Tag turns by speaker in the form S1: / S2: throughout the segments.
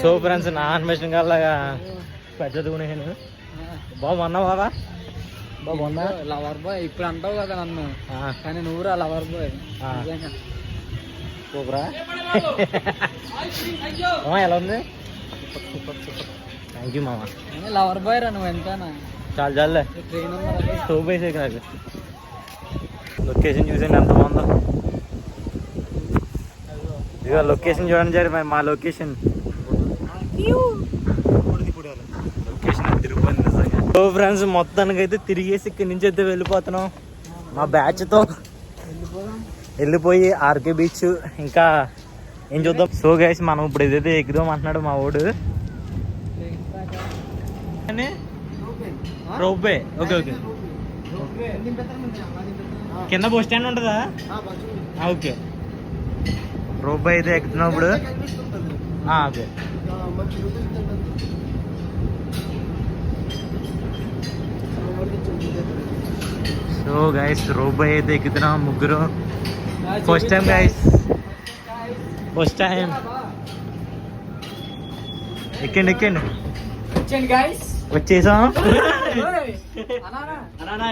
S1: So friends నా అన్వేషణ కల్లాగా పెద్దదుకునేను బాగున్నావు బాబా బాగున్నా
S2: లవర్ బాయ్ ఇప్పుడు అంటావు కదా నన్ను, కానీ నువ్వు రా లవర్ బాయ్.
S1: సూపరా ఎలా ఉంది? థ్యాంక్ యూ మామ.
S2: లవర్ బాయ్ రా నువ్వు ఎంతనా.
S1: చాలు చాలులే సోప్ వేసే నాకు. లొకేషన్ చూసండి ఎంత బాగుందో. ఇదిగో లొకేషన్ చూడండి సరే మా లొకేషన్. సో ఫ్రెండ్స్ మొత్తానికి అయితే తిరిగేసి ఇక్కడి నుంచి అయితే వెళ్ళిపోతున్నాం మా బ్యాచ్తో. వెళ్ళిపోయి ఆర్కే బీచ్ ఇంకా ఏం చూద్దాం. సో గైస్ మనం ఇప్పుడు ఏదైతే ఎక్కుదాం అంటున్నాడు మా వాడు. రోపే ఓకే ఓకే. కింద బస్ స్టాండ్ ఉంటుందా? ఓకే రోపే అయితే ఎక్కుతున్నాం ఇప్పుడు. ఓకే సో గైస్ రోపే అయితే ఎక్కుతున్నాం ముగ్గురు. First time guys, first time. ఎక్కండి ఎక్కండి వచ్చేసాం.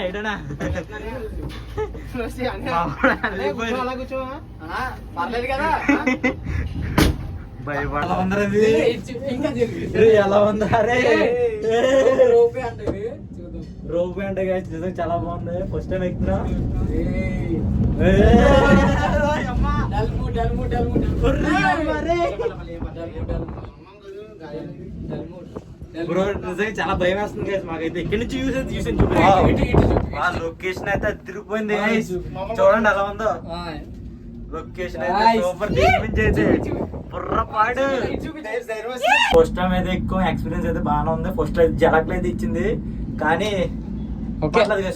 S1: ఏటనా ఎలా ఉందా? రోపే అంటే నిజంగా చాలా బాగుంది. First time ఎక్కుతున్నా. బ్రో నిజంగా చాలా భయం వేస్తుంది గైస్ మాకైతే. ఇక్కడి నుంచి చూసాను లొకేషన్ అయితే తిరిగిపోయింది. చూడండి ఎలా ఉందో లొకేషన్ అయితే. సూపర్ నుంచి అయితే బుర్రపాడు. ఫస్ట్ టైం అయితే ఎక్కువ ఎక్స్పీరియన్స్ అయితే బాగానే ఉంది. ఫస్ట్ అయితే జలక్లు అయితే ఇచ్చింది కానీ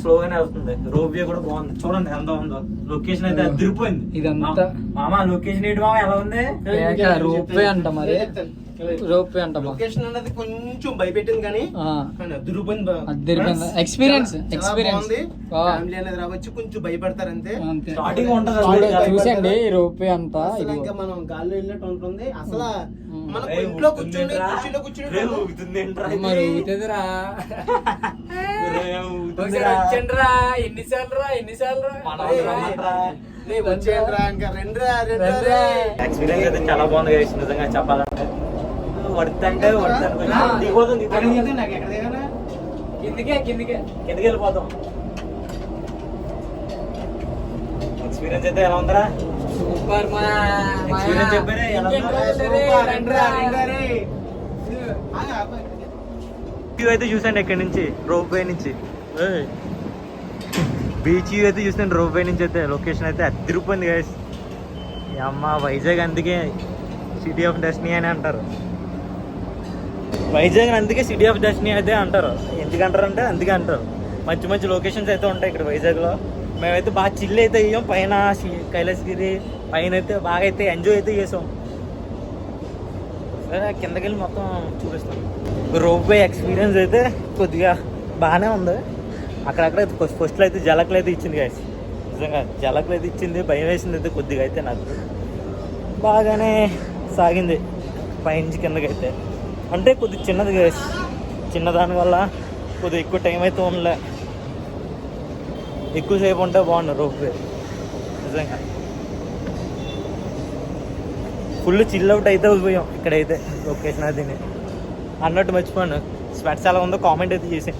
S1: స్లోగానే వస్తుంది. రోపే కూడా బాగుంది. చూడండి ఎంత ఉందో. లొకేషన్ అయితే తిరిగిపోయింది.
S2: ఇదంతా
S1: మామ లొకేషన్ ఏంటి మామ ఎలా ఉంది?
S2: రోపే అంట మరి. రోపే అంట.
S3: లొకేషన్ అనేది కొంచెం భయపెట్టింది కానీ
S2: ఎక్స్పీరియన్స్
S3: ఫ్యామిలీ అనేది రావచ్చు. కొంచెం భయపడతారు అంతే.
S1: స్టార్టింగ్ ఉంటది
S2: చూసండి రోపే అంతా.
S3: ఇంకా మనం గాల్లో వెళ్ళినట్టు ఉంటుంది. అసలు మనం ఇంట్లో కూర్చొని
S2: ఊగుతుందిరా. ఎన్నిసార్లు
S1: ఎక్స్పీరియన్స్ అయితే చాలా బాగుంది గైస్ నిజంగా చెప్పాలంటే. వర్తంటే కిందికి వెళ్ళిపోతాం. ఎక్స్పీరియన్స్ అయితే ఎలా ఉందరా?
S2: సూపర్ మా
S1: ఎక్స్పీరియన్స్ చెప్పారే అయితే చూసండి ఎక్కడి నుంచి రోప్ వే నుంచి. బీచ్ అయితే చూసాను రోప్ వే నుంచి. అయితే లొకేషన్ అయితే అదిరిపోయింది గైస్. అమ్మ వైజాగ్ అందుకే సిటీ ఆఫ్ డెస్టినీ అని అంటారు. వైజాగ్ అందుకే సిటీ ఆఫ్ డెస్టినీ అయితే అంటారు. ఎందుకంటారు అంటే అందుకే అంటారు. మంచి మంచి లొకేషన్స్ అయితే ఉంటాయి ఇక్కడ వైజాగ్లో. మేమైతే బాగా చిల్ అయితే అయ్యాం. పైన కైలాసగిరి పైన అయితే బాగా అయితే ఎంజాయ్ అయితే చేసాం. సరే కిందకి వెళ్ళి మొత్తం చూపిస్తాం. రోప్ వే ఎక్స్పీరియన్స్ అయితే కొద్దిగా బాగానే ఉంది. అక్కడక్కడ ఫస్ట్లో అయితే జలకులు అయితే ఇచ్చింది గైస్. నిజంగా జలకులు అయితే ఇచ్చింది. భయం వేసింది అయితే కొద్దిగా అయితే నాకు. బాగానే సాగింది పైనుంచి కిందకైతే. అంటే కొద్దిగా చిన్నది గైస్. చిన్నదాని వల్ల కొద్దిగా ఎక్కువ టైం అయితే ఉండలే. ఎక్కువసేపు ఉంటే బాగుండు రోప్ వే నిజంగా. ఫుల్ చిల్ అవుట్ అయితే పోయాం ఇక్కడైతే. లొకేషన్ అది అన్నట్టు మర్చిపోయాను. స్వెట్స్ ఎలా ఉందో కామెంట్ అయితే చేసాను.